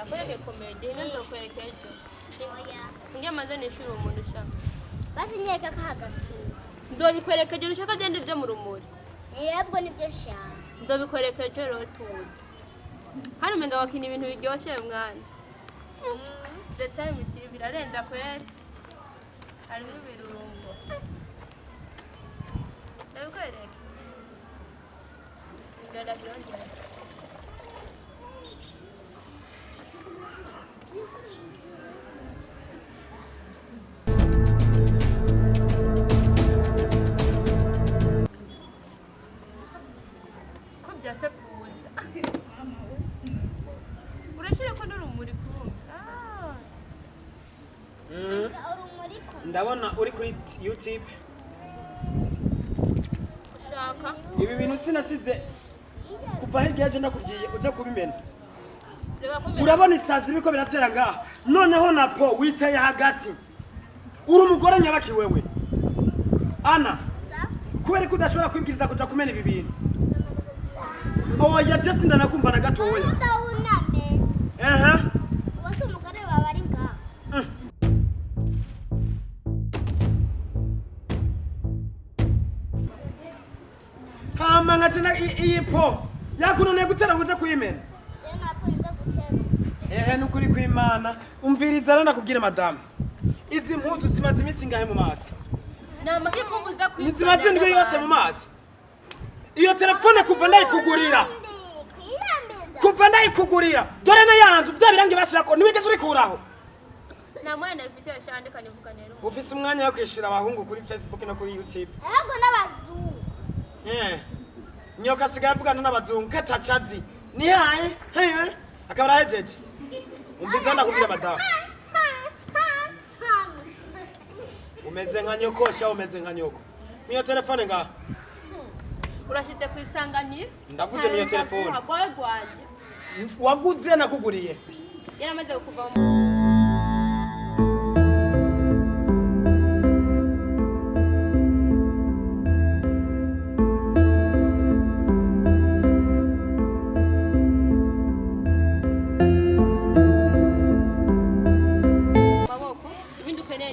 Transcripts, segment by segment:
nakwereke komedi nzokwereka ejo ngiye maze nishura umuntu ushaka basi nyeka kahagakira nzobikwereka ejo ushaka byende byo mu rumuri yebwo nibyo nshaka nzobikwereka ejo rero tuzi hano umenga wakina ibintu biryoshye mwana ndetse imiti birarenza kwera harimo ibirungo ndabikwereka ndada byongera ko byase kuza urashira ko n'urumuri kumva ndabona uri kuri YouTube ushaka ibi bintu sinasize kuva hirya yaje ndakubwiye uja kubimena urabona isazi biko biratera ngaha noneho na po wicaye hagati uri umugore nyabaki wewe Ana kubera ko udashobora kwibwiriza kuja kumena ibi bintu oya just ndanakumva na gatoya wase umugore wawe ari ngaha hama ngatina iyi po yakunone gutera kuja kuyimena nukuri kw'Imana umviriza rana kubwire madame izi mpuzu zimaze imisi ngahe mu mazi namaki kumbuza kwisa nizimaze ndwe yose mu mazi iyo telefone kuva ndayikugurira dore na yanzu bya birangi bashirako niwigeze urikuraho na mwana ifite yashandika nivuga nero ufise umwanya wo kwishira abahungu kuri Facebook no kuri YouTube ahubwo n'abazungu nyoka sigaye avugana n'abazungu katacazi ni haye akaba arahejeje umviza ndakubwira madame umeze nka nyokosha umeze nka nyoko miyo telefone ngaha urashitse kwisanganira ndavuze miyo telefone agwaye gwanje waguze nakuguriye yaramaze kuva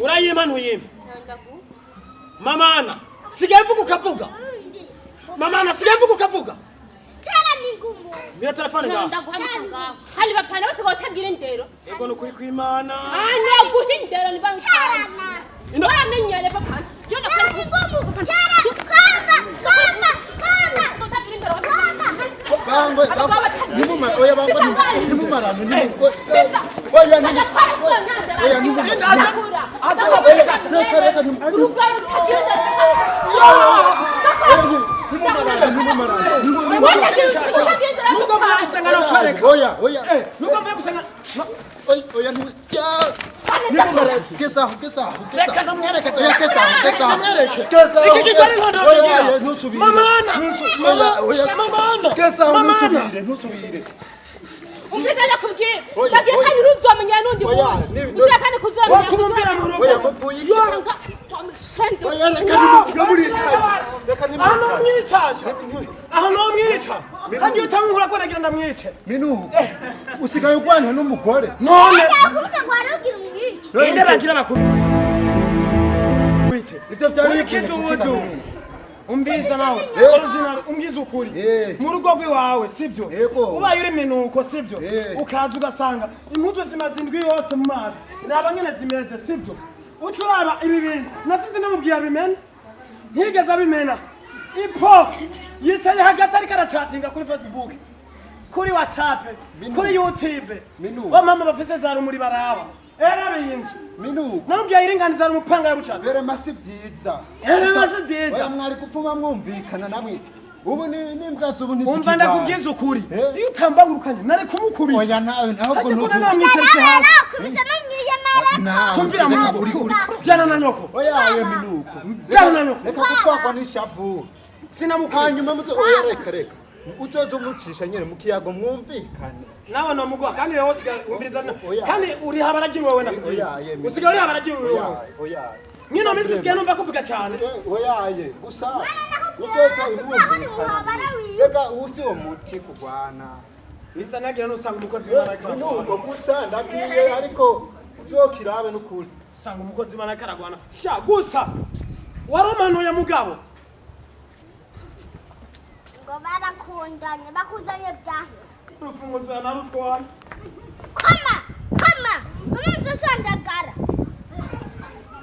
urayimanuye mamana sigaye mvuga ukavuga mamana sigaye mvuga ukavuga cyara ningumo miyo telefone ngaha ndaguhamagara hali bapana bose gotagira indero ego nukuri kw'Imana anya guhindero ni barutsana baramenyere papa jona cyara ningumo cyara kamba bangwe nimuma oya bangwe nimumara oya umvizanya kubwira bagiye kandi uruzomenya nundi ushaka kandi kuzomenya wakumumvira mu rugo aho no mwica kandi utamunkura ko nagira ndamwice Minuko usigaye ugwana n'umugore none yakubuza kwarugira umwici inde bagira bakuru ivyo vyari ikijuju umbiza nawe original umbiza ukuri mu rugo rwiwawe sivyo ubaye uri Minuko sivyo ukaza ugasanga impuzu zimaze indwi yose mu mazi naba nyene zimeze sivyo ucuraba ibi bintu nasize namubwiye abimena ntigeze abimena ipo yicaye hagati ariko aracatinga kuri Facebook kuri WhatsApp kuri YouTube wa mama bafise za rumuri baraba Erabinzi Minuko namubwiye iringaniza umupanga ya bucatsi bere masi byiza byiza mwari gupfuma mwumvikana namwe ubu nimbwazo ubu ntizikira umva ndakubwiza ukuri iyo utambangurukanye nari kumukubira oya ntabwo nuko namwicaretse hasi kubisa n'imyiyamara tumvira mu jana na nyoko oya ye Minuko jana na nyoko reka gutwagwa n'ishavu sinamukubise hanyuma muto oya reka utozo mucisha nyene mu kiyago mwumvikane nawe no mugwa kandi rero usigaye umviriza kandi uri habaragiwe wewe nakubwiye usigaye uri habaragiwe wewe oya nyino misi sigaye numva kuvuga cyane oya ye gusa utozo mwumvikane reka usi wo muti kugwana Isa nagira nusanga umukozi w'Imana akaragwana. Minuko gusa ndagiye ariko uzokirabe n'ukuri. Sanga umukozi w'Imana akaragwana. Sha gusa. Waromanuye mugabo. ngo bakundanye byahise Urufunguzo narutwaye. koma umunsi usandagara